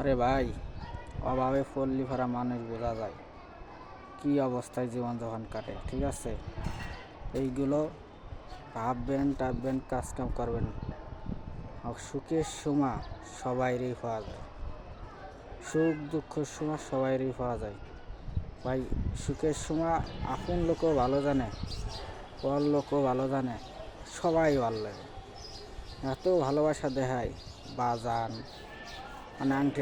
আরে ভাই, অভাবে পল্লী ভরা মানুষ বোঝা যায় কি অবস্থায় জীবনযাপন কাটে। ঠিক আছে, এইগুলো ভাববেন কাজকাম করবেন। আর সুখের সময় সবাইরই পাওয়া যায়, সুখ দুঃখের সময় সবাইরই পাওয়া যায়। ভাই, সুখের সময় আপন লোকও ভালো জানে, পর লোকও ভালো জানে, সবাই ভালো লাগে। এত ভালোবাসা দেখায় বাজান, মানে আংটি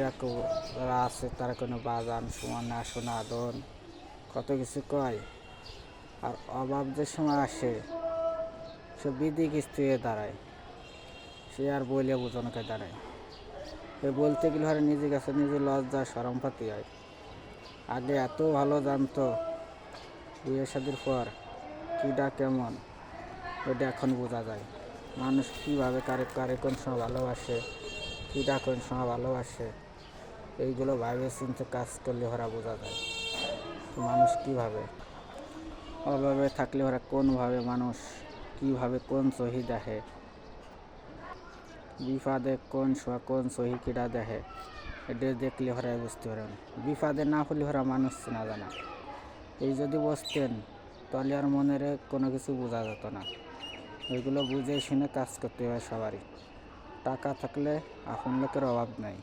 যারা আছে তারা কোনো বাজান সুমনা সোনা দন কত কিছু কয়। আর অভাব যে সময় আসে সে বিধি কিস্তি হয়ে দাঁড়ায়, সে আর বইলে বোঝানোকে দাঁড়ায়। সে বলতে গেলে হরে নিজের কাছে নিজে লজ্জা সরম পাতি হয়। আগে এত ভালো জানতো, বিয়ে শাদির পর কীটা কেমন এটা এখন বোঝা যায়। মানুষ কীভাবে কারে কোন সময় ভালোবাসে, কীটা কোন সময় ভালোবাসে, এইগুলো ভাবে চিন্তে কাজ করলে ওরা বোঝা যায় মানুষ কীভাবে। অভাবে থাকলে ওরা কোনভাবে মানুষ কীভাবে কোন সহি দেখে, বিপদে কোন সময় কোন সহি কীটা দেখে, এটা দেখলে ওরা বুঝতে পারেন। বিপদে না হলে ওরা মানুষ চেনা জানা। এই যদি বসতেন তাহলে আর মনের কোনো কিছু বোঝা যেত না। এগুলো বুঝে শুনে কাজ করতে হয় সবারই। টাকা থাকলে আপন লোকের অভাব নাই,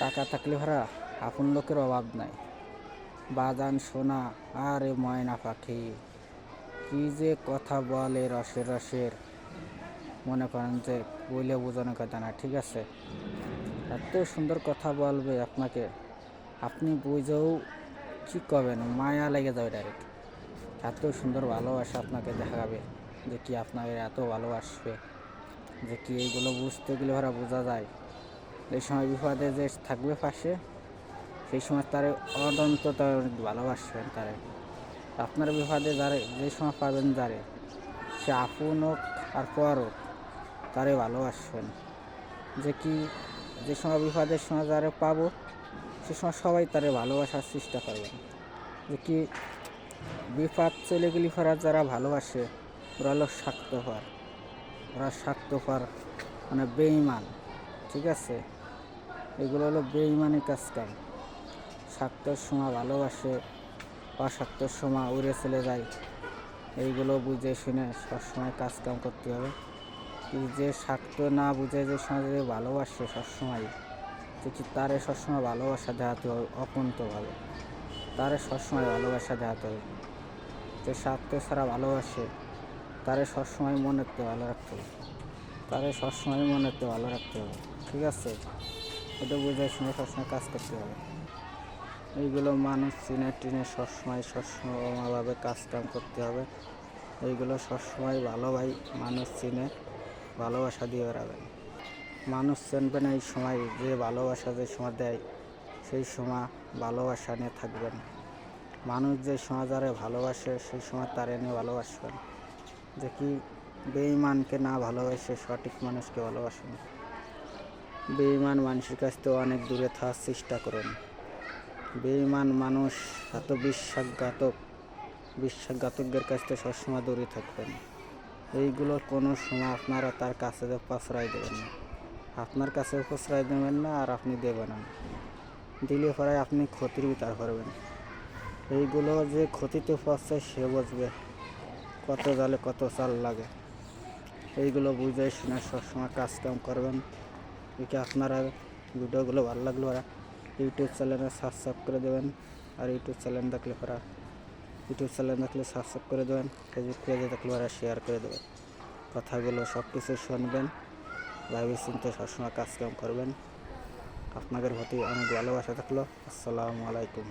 টাকা থাকলে ওরা আপন লোকের অভাব নাই। বাজান সোনা আর এ ময়না পাখি কি যে কথা বলে রসের রসের, মনে করেন যে বইলে বোঝানো কথা না। ঠিক আছে, এত সুন্দর কথা বলবে আপনাকে, আপনি বুঝেও কী করবেন, মায়া লেগে যাবে ডাইরেক্ট। এত সুন্দর ভালোবাসা আপনাকে দেখাবে যে কি আপনাকে এত ভালোবাসবে যে কি, এইগুলো বুঝতে গেলে ওরা বোঝা যায়। এই সময় বিপদে যে থাকবে পাশে, সেই সময় তারে অনন্ত ভালোবাসবেন তারে। আপনার বিপদে যারে যে সময় পাবেন যারে, সে আপন হোক আর পর হোক, তারে ভালোবাসবেন। যে কি, যে সময় বিপদের সময় যারে পাবো সে সময় সবাই তারে ভালোবাসার চেষ্টা করবেন। যে কি, বিপদ চলে গেলে ফেরা যারা ভালোবাসে ওরা হলো স্বার্থপর, ওরা স্বার্থপর মানে বেঈমান। ঠিক আছে, এগুলো হলো বেঈমানি কাজকাম। স্বার্থের সময় ভালোবাসে, অস্বার্থের সময় উড়ে চলে যায়। এইগুলো বুঝে শুনে সবসময় কাজকাম করতে হবে। কি যে স্বার্থ না বুঝে যে সময় যে ভালোবাসে সবসময়, যে কি তারে সবসময় ভালোবাসা দেখাতে হবে অকুণ্ঠভাবে, তারে সবসময় ভালোবাসা দেখাতে হবে। যে স্বার্থ ছাড়া ভালোবাসে তারে সবসময় মনেতে ভালো রাখতে হবে, তারে সবসময় মনেতে ভালো রাখতে হবে। ঠিক আছে, এটা বুঝে শুনে সবসময় কাজ করতে হবে। এইগুলো মানুষ চিনে টিনে সবসময়ভাবে কাজকাম করতে হবে। এইগুলো সবসময় ভালোভাবে মানুষ চিনে ভালোবাসা দিয়ে বেড়াবেন। মানুষ চিনবেন এই সময়, যে ভালোবাসা যে সময় দেয় সেই সময় ভালোবাসা নিয়ে থাকবেন। মানুষ যে সময় যারে ভালোবাসে সেই সময় তারে নিয়ে ভালোবাসবেন। যে কি, বেঈমানকে না ভালোবাসে সঠিক মানুষকে ভালোবাসেন। বেঈমান মানুষের কাছ থেকে অনেক দূরে থাকার চেষ্টা করুন। বেঈমান মানুষ এত বিশ্বাসঘাতকদের কাছ থেকে সবসময় দূরে থাকবেন। এইগুলো কোনো সময় আপনারা তার কাছে প্রশ্রয় দেবেন না, আপনার কাছে প্রশ্রয় দেবেন না, আর আপনি দেবেন না। দিলে পরে আপনি ক্ষতির বিচার করবেন। এইগুলো যে ক্ষতিতে পড়ছে সে বুঝবে কত জালে কত চাল লাগে। এইগুলো বুঝে শুনে সবসময় কাজকাম করবেন। একে আপনারা ভিডিওগুলো ভালো লাগলে ওরা ইউটিউব চ্যানেলে সাবস্ক্রাইব করে দেবেন। আর ইউটিউব চ্যানেল দেখলে সাবস্ক্রাইব করে দেবেন। ফেসবুক পেজে দেখলে ওরা শেয়ার করে দেবেন। কথাগুলো সব কিছু শুনবেন, ভাবে চিন্তে সবসময় কাজকাম করবেন। আপনাদের প্রতি অনেক ভালোবাসা থাকলো। আসসালামু আলাইকুম।